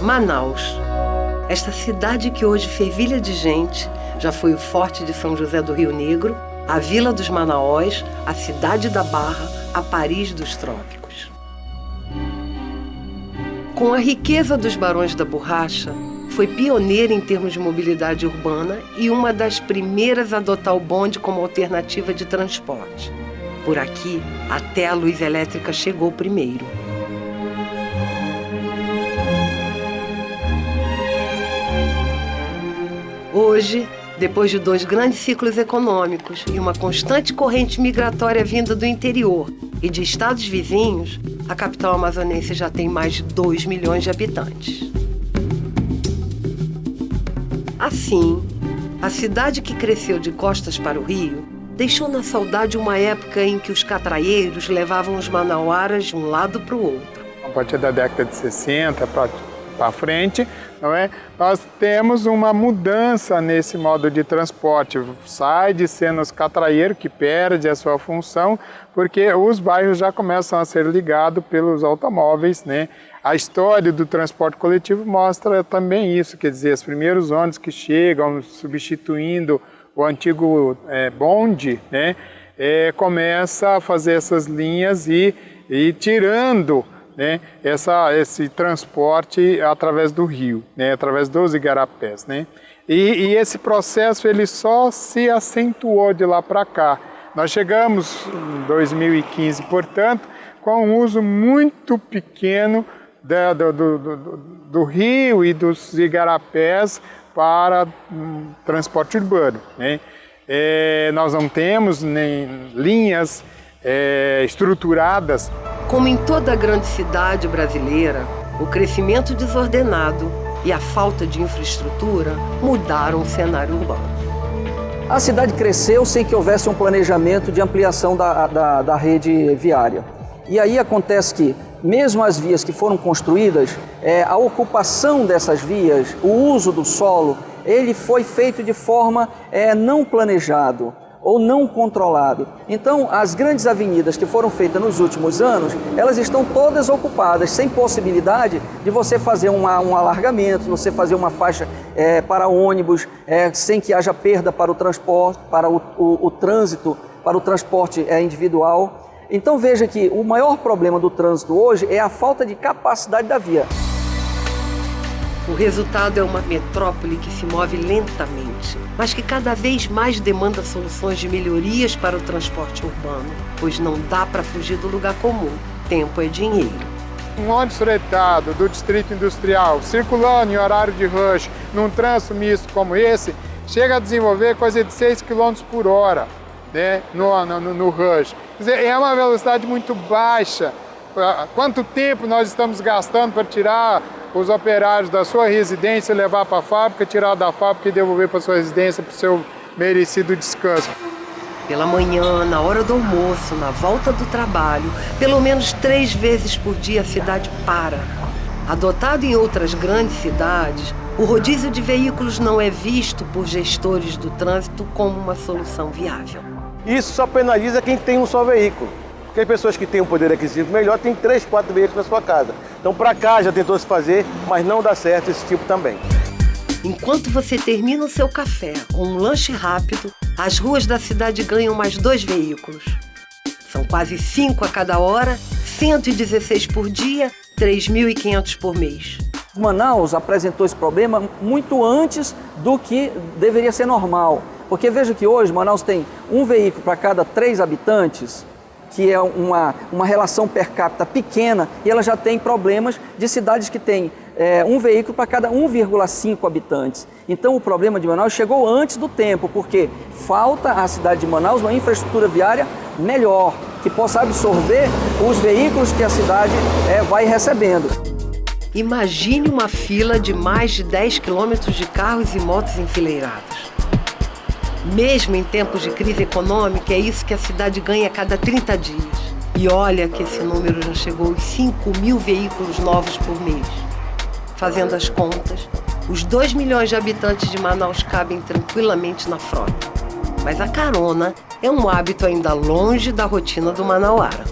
Manaus. Esta cidade que hoje fervilha de gente já foi o Forte de São José do Rio Negro, a Vila dos Manaós, a Cidade da Barra, a Paris dos Trópicos. Com a riqueza dos Barões da Borracha, foi pioneira em termos de mobilidade urbana e uma das primeiras a adotar o bonde como alternativa de transporte. Por aqui, até a luz elétrica chegou primeiro. Hoje, depois de 2 grandes ciclos econômicos e uma constante corrente migratória vinda do interior e de estados vizinhos, a capital amazonense já tem mais de 2 milhões de habitantes. Assim, a cidade que cresceu de costas para o rio deixou na saudade uma época em que os catraieiros levavam os manauaras de um lado para o outro. A partir da década de 60 para frente, não é? Nós temos uma mudança nesse modo de transporte. Sai de sendo os catraeiros, que perde a sua função, porque os bairros já começam a ser ligados pelos automóveis, né? A história do transporte coletivo mostra também isso, quer dizer, os primeiros ônibus que chegam substituindo o antigo bonde, né? Começa a fazer essas linhas e tirando, né, esse transporte através do rio, né, através dos igarapés, né? E esse processo ele só se acentuou de lá para cá. Nós chegamos em 2015, portanto, com um uso muito pequeno do rio e dos igarapés para transporte urbano, né? Nós não temos nem linhas estruturadas. Como em toda grande cidade brasileira, o crescimento desordenado e a falta de infraestrutura mudaram o cenário urbano. A cidade cresceu sem que houvesse um planejamento de ampliação da rede viária. E aí acontece que, mesmo as vias que foram construídas, a ocupação dessas vias, o uso do solo, ele foi feito de forma não planejado ou não controlado. Então, as grandes avenidas que foram feitas nos últimos anos, elas estão todas ocupadas, sem possibilidade de você fazer um alargamento, você fazer uma faixa para ônibus, sem que haja perda para o transporte, para o trânsito, para o transporte individual. Então veja que o maior problema do trânsito hoje é a falta de capacidade da via. O resultado é uma metrópole que se move lentamente, mas que cada vez mais demanda soluções de melhorias para o transporte urbano, pois não dá para fugir do lugar comum. Tempo é dinheiro. Um ônibus fretado do Distrito Industrial, circulando em horário de rush, num trânsito misto como esse, chega a desenvolver coisa de 6 km por hora, né, no rush. Quer dizer, é uma velocidade muito baixa. Quanto tempo nós estamos gastando para tirar os operários da sua residência, levar para a fábrica, tirar da fábrica e devolver para a sua residência para o seu merecido descanso? Pela manhã, na hora do almoço, na volta do trabalho, pelo menos 3 vezes por dia a cidade para. Adotado em outras grandes cidades, o rodízio de veículos não é visto por gestores do trânsito como uma solução viável. Isso só penaliza quem tem um só veículo. Porque as pessoas que têm um poder aquisitivo melhor têm 3, 4 veículos na sua casa. Então, para cá já tentou se fazer, mas não dá certo esse tipo também. Enquanto você termina o seu café ou um lanche rápido, as ruas da cidade ganham mais 2 veículos. São quase 5 a cada hora, 116 por dia, 3.500 por mês. Manaus apresentou esse problema muito antes do que deveria ser normal. Porque veja que hoje Manaus tem um veículo para cada 3 habitantes, que é uma relação per capita pequena, e ela já tem problemas de cidades que têm um veículo para cada 1,5 habitantes. Então o problema de Manaus chegou antes do tempo, porque falta à cidade de Manaus uma infraestrutura viária melhor, que possa absorver os veículos que a cidade vai recebendo. Imagine uma fila de mais de 10 quilômetros de carros e motos enfileirados. Mesmo em tempos de crise econômica, é isso que a cidade ganha a cada 30 dias. E olha que esse número já chegou aos 5.000 veículos novos por mês. Fazendo as contas, os 2 milhões de habitantes de Manaus cabem tranquilamente na frota. Mas a carona é um hábito ainda longe da rotina do manauara.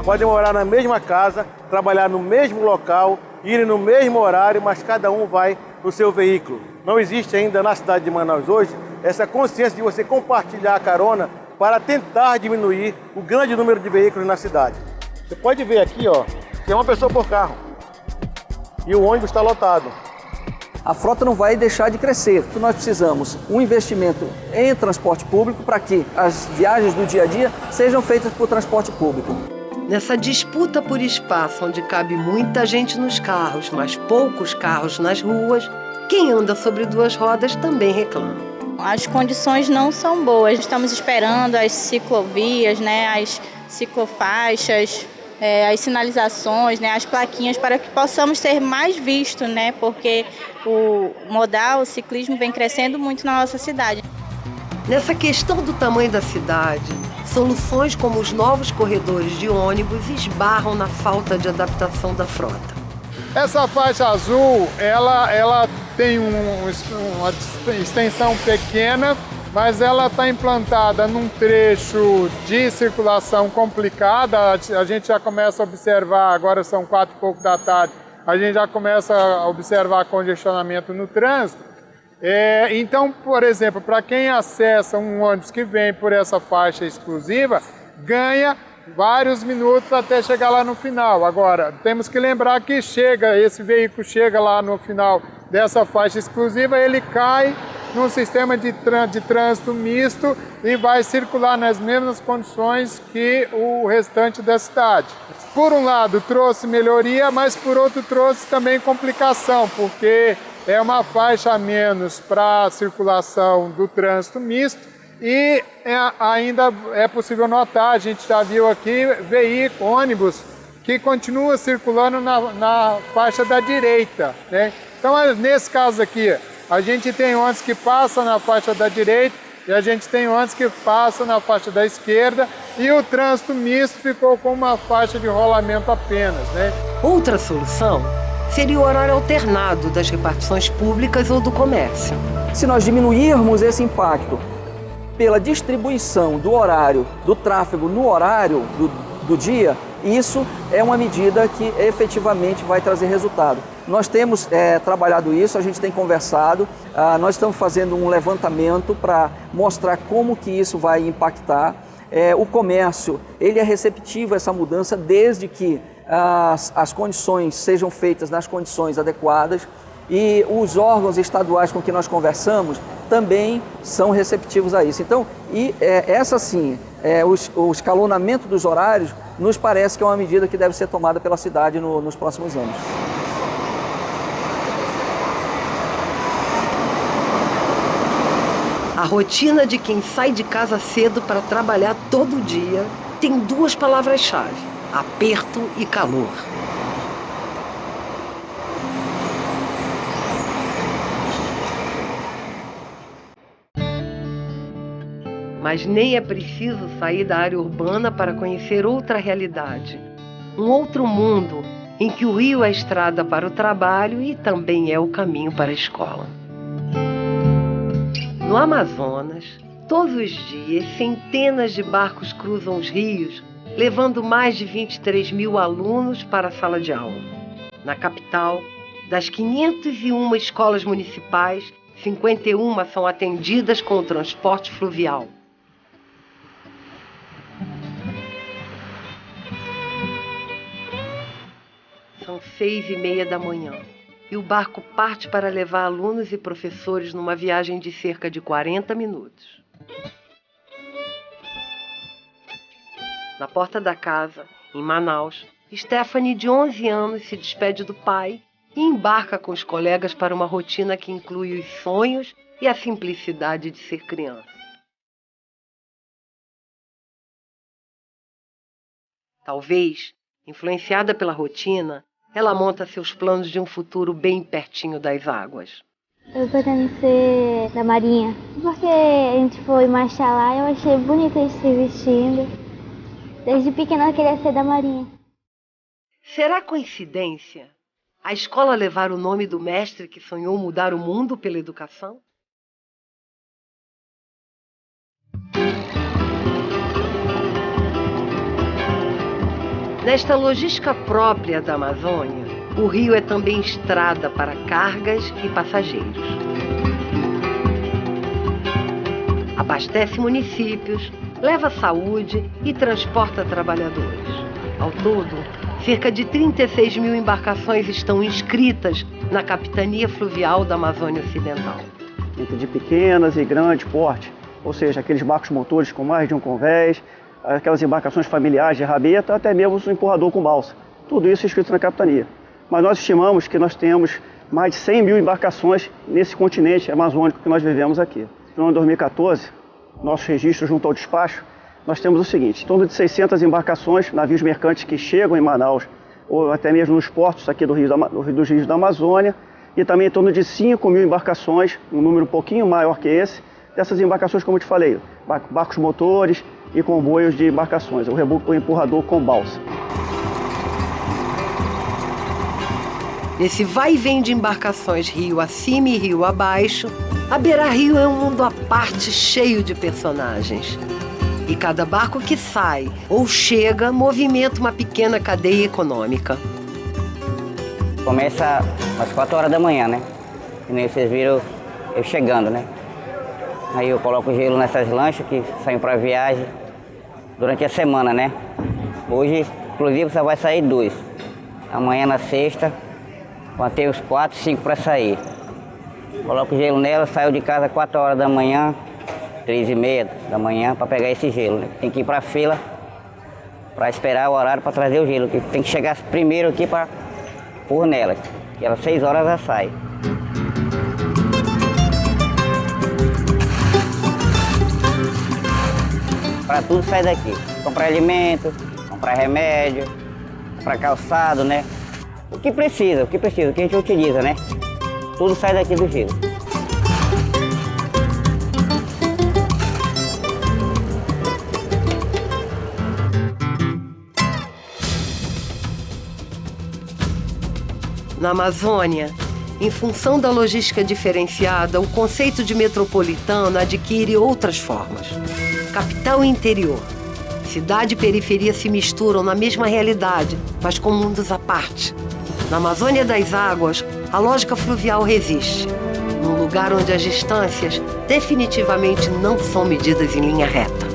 podem morar na mesma casa, trabalhar no mesmo local, irem no mesmo horário, mas cada um vai no seu veículo. Não existe ainda na cidade de Manaus hoje essa consciência de você compartilhar a carona para tentar diminuir o grande número de veículos na cidade. Você pode ver aqui, ó, que é uma pessoa por carro e o ônibus está lotado. A frota não vai deixar de crescer. Então nós precisamos um investimento em transporte público para que as viagens do dia a dia sejam feitas por transporte público. Nessa disputa por espaço onde cabe muita gente nos carros, mas poucos carros nas ruas, quem anda sobre duas rodas também reclama. As condições não são boas. Estamos esperando as ciclovias, né, as ciclofaixas, as sinalizações, né, as plaquinhas, para que possamos ser mais vistos, né, porque o modal, o ciclismo vem crescendo muito na nossa cidade. Nessa questão do tamanho da cidade, soluções como os novos corredores de ônibus esbarram na falta de adaptação da frota. Essa faixa azul, ela tem uma extensão pequena, mas ela está implantada num trecho de circulação complicada. A gente já começa a observar, agora são 4 e pouco da tarde, a gente já começa a observar congestionamento no trânsito. Então, por exemplo, para quem acessa um ônibus que vem por essa faixa exclusiva, ganha vários minutos até chegar lá no final. Agora, temos que lembrar que esse veículo chega lá no final dessa faixa exclusiva, ele cai num sistema de trânsito misto e vai circular nas mesmas condições que o restante da cidade. Por um lado, trouxe melhoria, mas por outro trouxe também complicação, porque é uma faixa a menos para a circulação do trânsito misto e ainda é possível notar, a gente já viu aqui, ônibus que continua circulando na faixa da direita, né? Então, nesse caso aqui, a gente tem ônibus que passa na faixa da direita e a gente tem ônibus que passa na faixa da esquerda e o trânsito misto ficou com uma faixa de rolamento apenas, né? Outra solução seria o horário alternado das repartições públicas ou do comércio. Se nós diminuirmos esse impacto pela distribuição do horário, do tráfego no horário do dia, isso é uma medida que efetivamente vai trazer resultado. Nós temos trabalhado isso, a gente tem conversado, nós estamos fazendo um levantamento para mostrar como que isso vai impactar. O comércio, ele é receptivo a essa mudança desde que as condições sejam feitas nas condições adequadas e os órgãos estaduais com que nós conversamos também são receptivos a isso. Então, essa sim, o escalonamento dos horários nos parece que é uma medida que deve ser tomada pela cidade nos próximos anos. A rotina de quem sai de casa cedo para trabalhar todo dia tem 2 palavras-chave: aperto e calor. Mas nem é preciso sair da área urbana para conhecer outra realidade. Um outro mundo em que o rio é a estrada para o trabalho e também é o caminho para a escola. No Amazonas, todos os dias, centenas de barcos cruzam os rios, levando mais de 23 mil alunos para a sala de aula. Na capital, das 501 escolas municipais, 51 são atendidas com o transporte fluvial. São 6h30 da manhã e o barco parte para levar alunos e professores numa viagem de cerca de 40 minutos. Na porta da casa, em Manaus, Stephanie, de 11 anos, se despede do pai e embarca com os colegas para uma rotina que inclui os sonhos e a simplicidade de ser criança. Talvez, influenciada pela rotina, ela monta seus planos de um futuro bem pertinho das águas. Eu pretendo ser da Marinha, porque a gente foi marchar lá e eu achei bonito eles se vestindo. Desde pequena eu queria ser da Marinha. Será coincidência a escola levar o nome do mestre que sonhou mudar o mundo pela educação? Nesta logística própria da Amazônia, o rio é também estrada para cargas e passageiros. Abastece municípios, leva saúde e transporta trabalhadores. Ao todo, cerca de 36 mil embarcações estão inscritas na Capitania Fluvial da Amazônia Ocidental. Entre de pequenas e grandes porte, ou seja, aqueles barcos motores com mais de um convés, aquelas embarcações familiares de rabeta, até mesmo um empurrador com balsa. Tudo isso inscrito na Capitania. Mas nós estimamos que nós temos mais de 100 mil embarcações nesse continente amazônico que nós vivemos aqui. No ano de 2014, nosso registro junto ao despacho, nós temos o seguinte: em torno de 600 embarcações, navios mercantes que chegam em Manaus, ou até mesmo nos portos aqui dos rios da Amazônia, e também em torno de 5 mil embarcações, um número um pouquinho maior que esse, dessas embarcações, como eu te falei, barcos motores e comboios de embarcações, o empurrador com balsa. Nesse vai e vem de embarcações rio acima e rio abaixo, a beira-rio é um mundo à parte cheio de personagens. E cada barco que sai ou chega movimenta uma pequena cadeia econômica. Começa às 4 horas da manhã, né? E nem vocês viram eu chegando, né? Aí eu coloco gelo nessas lanchas que saem para viagem durante a semana, né? Hoje, inclusive, só vai sair 2. Amanhã na sexta, vão ter uns 4, 5 para sair. Coloco gelo nela, saio de casa às 4 horas da manhã, 3h30 da manhã, para pegar esse gelo, né? Tem que ir para a fila para esperar o horário para trazer o gelo, que tem que chegar primeiro aqui para pôr nela, que ela 6 horas já sai. Para tudo sai daqui. Comprar alimento, comprar remédio, comprar calçado, né? O que precisa, o que a gente utiliza, né? Tudo sai daqui do gelo. Na Amazônia, em função da logística diferenciada, o conceito de metropolitano adquire outras formas. Capital e interior, cidade e periferia se misturam na mesma realidade, mas com mundos à parte. Na Amazônia das Águas, a lógica fluvial resiste, num lugar onde as distâncias definitivamente não são medidas em linha reta.